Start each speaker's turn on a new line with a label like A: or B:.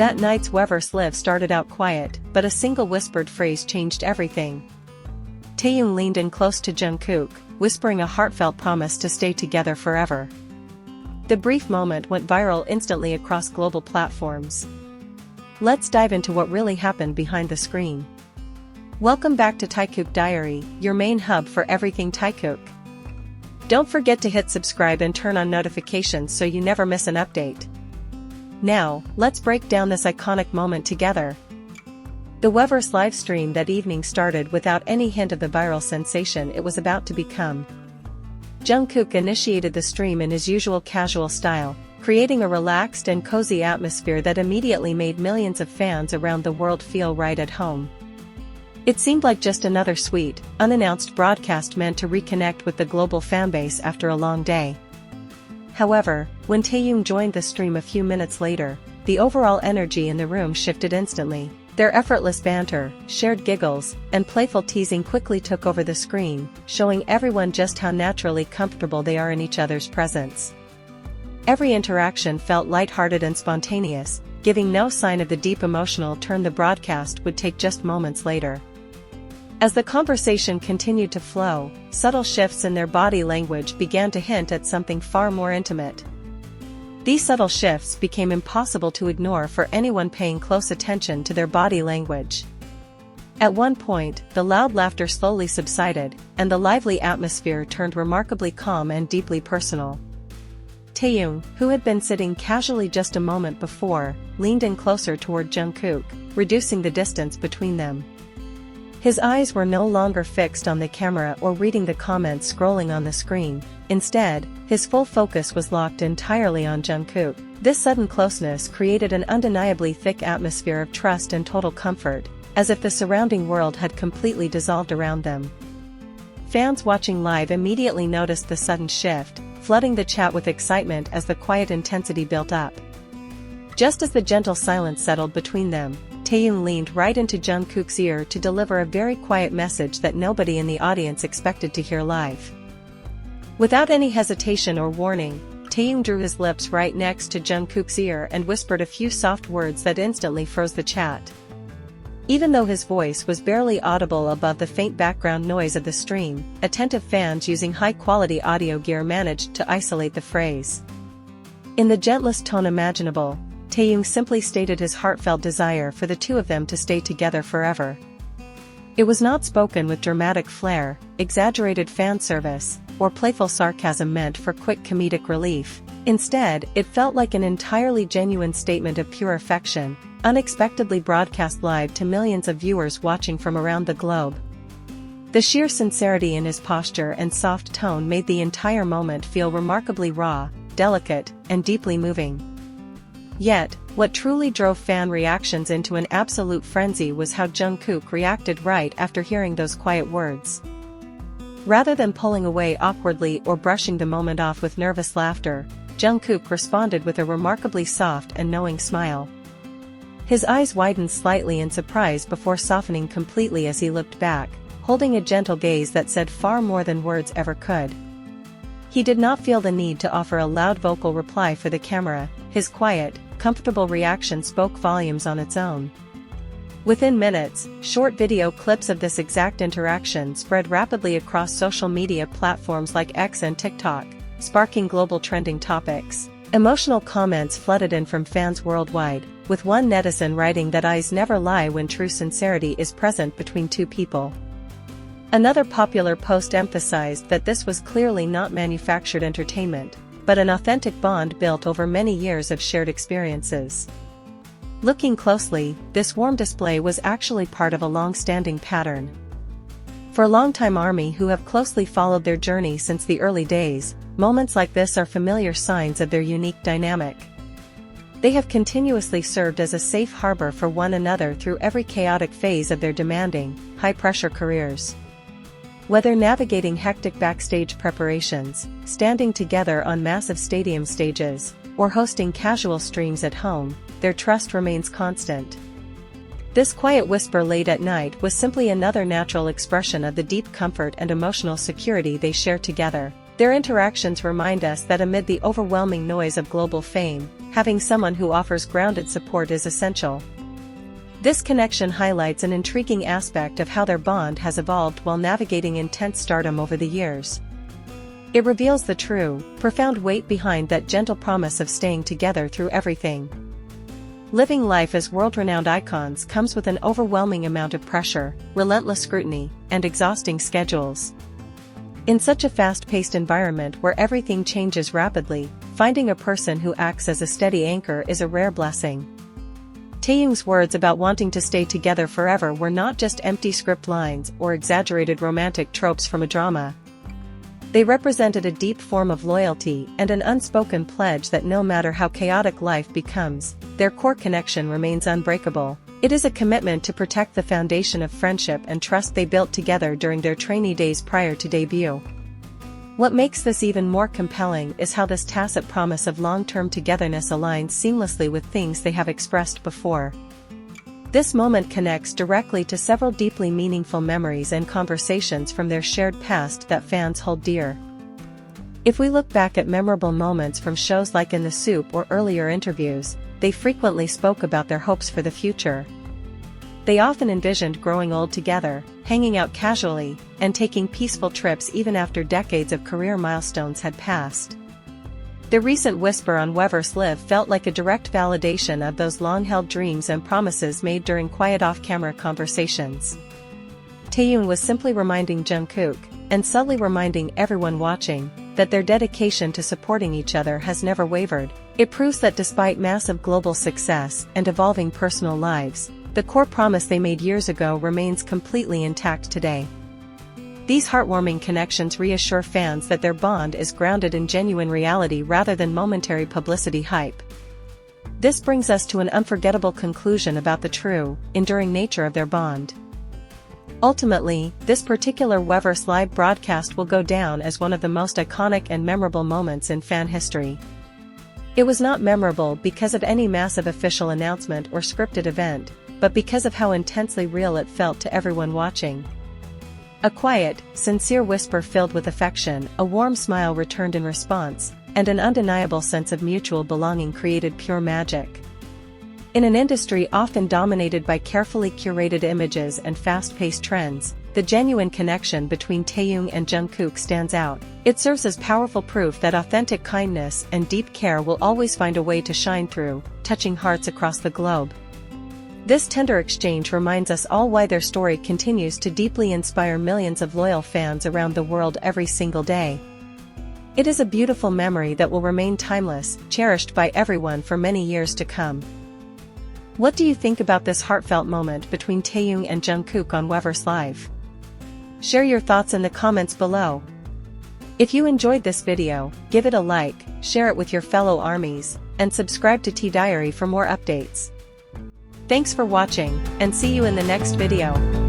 A: That night's Weverse live started out quiet, but a single whispered phrase changed everything. Taehyung leaned in close to Jungkook, whispering a heartfelt promise to stay together forever. The brief moment went viral instantly across global platforms. Let's dive into what really happened behind the screen. Welcome back to Taekook Diary, your main hub for everything Taekook. Don't forget to hit subscribe and turn on notifications so you never miss an update. Now, let's break down this iconic moment together. The Weverse livestream that evening started without any hint of the viral sensation it was about to become. Jungkook initiated the stream in his usual casual style, creating a relaxed and cozy atmosphere that immediately made millions of fans around the world feel right at home. It seemed like just another sweet, unannounced broadcast meant to reconnect with the global fanbase after a long day. However, when Taehyung joined the stream a few minutes later, the overall energy in the room shifted instantly. Their effortless banter, shared giggles, and playful teasing quickly took over the screen, showing everyone just how naturally comfortable they are in each other's presence. Every interaction felt lighthearted and spontaneous, giving no sign of the deep emotional turn the broadcast would take just moments later. As the conversation continued to flow, subtle shifts in their body language began to hint at something far more intimate. These subtle shifts became impossible to ignore for anyone paying close attention to their body language. At one point, the loud laughter slowly subsided, and the lively atmosphere turned remarkably calm and deeply personal. Taehyung, who had been sitting casually just a moment before, leaned in closer toward Jungkook, reducing the distance between them. His eyes were no longer fixed on the camera or reading the comments scrolling on the screen. Instead, his full focus was locked entirely on Jungkook. This sudden closeness created an undeniably thick atmosphere of trust and total comfort, as if the surrounding world had completely dissolved around them. Fans watching live immediately noticed the sudden shift, flooding the chat with excitement as the quiet intensity built up. Just as the gentle silence settled between them, Taehyung leaned right into Jungkook's ear to deliver a very quiet message that nobody in the audience expected to hear live. Without any hesitation or warning, Taehyung drew his lips right next to Jungkook's ear and whispered a few soft words that instantly froze the chat. Even though his voice was barely audible above the faint background noise of the stream, attentive fans using high-quality audio gear managed to isolate the phrase. In the gentlest tone imaginable, Taehyung simply stated his heartfelt desire for the two of them to stay together forever. It was not spoken with dramatic flair, exaggerated fan service, or playful sarcasm meant for quick comedic relief. Instead, it felt like an entirely genuine statement of pure affection, unexpectedly broadcast live to millions of viewers watching from around the globe. The sheer sincerity in his posture and soft tone made the entire moment feel remarkably raw, delicate, and deeply moving. Yet, what truly drove fan reactions into an absolute frenzy was how Jungkook reacted right after hearing those quiet words. Rather than pulling away awkwardly or brushing the moment off with nervous laughter, Jungkook responded with a remarkably soft and knowing smile. His eyes widened slightly in surprise before softening completely as he looked back, holding a gentle gaze that said far more than words ever could. He did not feel the need to offer a loud vocal reply for the camera. His quiet, comfortable reaction spoke volumes on its own. Within minutes, short video clips of this exact interaction spread rapidly across social media platforms like X and TikTok, sparking global trending topics. Emotional comments flooded in from fans worldwide, with one netizen writing that eyes never lie when true sincerity is present between two people. Another popular post emphasized that this was clearly not manufactured entertainment, but an authentic bond built over many years of shared experiences. Looking closely, this warm display was actually part of a long-standing pattern. For longtime ARMY who have closely followed their journey since the early days, moments like this are familiar signs of their unique dynamic. They have continuously served as a safe harbor for one another through every chaotic phase of their demanding, high-pressure careers. Whether navigating hectic backstage preparations, standing together on massive stadium stages, or hosting casual streams at home, their trust remains constant. This quiet whisper late at night was simply another natural expression of the deep comfort and emotional security they share together. Their interactions remind us that amid the overwhelming noise of global fame, having someone who offers grounded support is essential. This connection highlights an intriguing aspect of how their bond has evolved while navigating intense stardom over the years. It reveals the true, profound weight behind that gentle promise of staying together through everything. Living life as world-renowned icons comes with an overwhelming amount of pressure, relentless scrutiny, and exhausting schedules. In such a fast-paced environment where everything changes rapidly, finding a person who acts as a steady anchor is a rare blessing. Taehyung's words about wanting to stay together forever were not just empty script lines or exaggerated romantic tropes from a drama. They represented a deep form of loyalty and an unspoken pledge that no matter how chaotic life becomes, their core connection remains unbreakable. It is a commitment to protect the foundation of friendship and trust they built together during their trainee days prior to debut. What makes this even more compelling is how this tacit promise of long-term togetherness aligns seamlessly with things they have expressed before. This moment connects directly to several deeply meaningful memories and conversations from their shared past that fans hold dear. If we look back at memorable moments from shows like In the Soup or earlier interviews, they frequently spoke about their hopes for the future. They often envisioned growing old together, hanging out casually, and taking peaceful trips even after decades of career milestones had passed. The recent whisper on Weverse Live felt like a direct validation of those long-held dreams and promises made during quiet off-camera conversations. Taehyung was simply reminding Jungkook, and subtly reminding everyone watching, that their dedication to supporting each other has never wavered. It proves that despite massive global success and evolving personal lives, the core promise they made years ago remains completely intact today. These heartwarming connections reassure fans that their bond is grounded in genuine reality rather than momentary publicity hype. This brings us to an unforgettable conclusion about the true, enduring nature of their bond. Ultimately, this particular Weverse live broadcast will go down as one of the most iconic and memorable moments in fan history. It was not memorable because of any massive official announcement or scripted event, but because of how intensely real it felt to everyone watching. A quiet, sincere whisper filled with affection, a warm smile returned in response, and an undeniable sense of mutual belonging created pure magic. In an industry often dominated by carefully curated images and fast-paced trends, the genuine connection between Taehyung and Jungkook stands out. It serves as powerful proof that authentic kindness and deep care will always find a way to shine through, touching hearts across the globe. This tender exchange reminds us all why their story continues to deeply inspire millions of loyal fans around the world every single day. It is a beautiful memory that will remain timeless, cherished by everyone for many years to come. What do you think about this heartfelt moment between Taehyung and Jungkook on Weverse Live? Share your thoughts in the comments below. If you enjoyed this video, give it a like, share it with your fellow ARMYs, and subscribe to Tea Diary for more updates. Thanks for watching, and see you in the next video.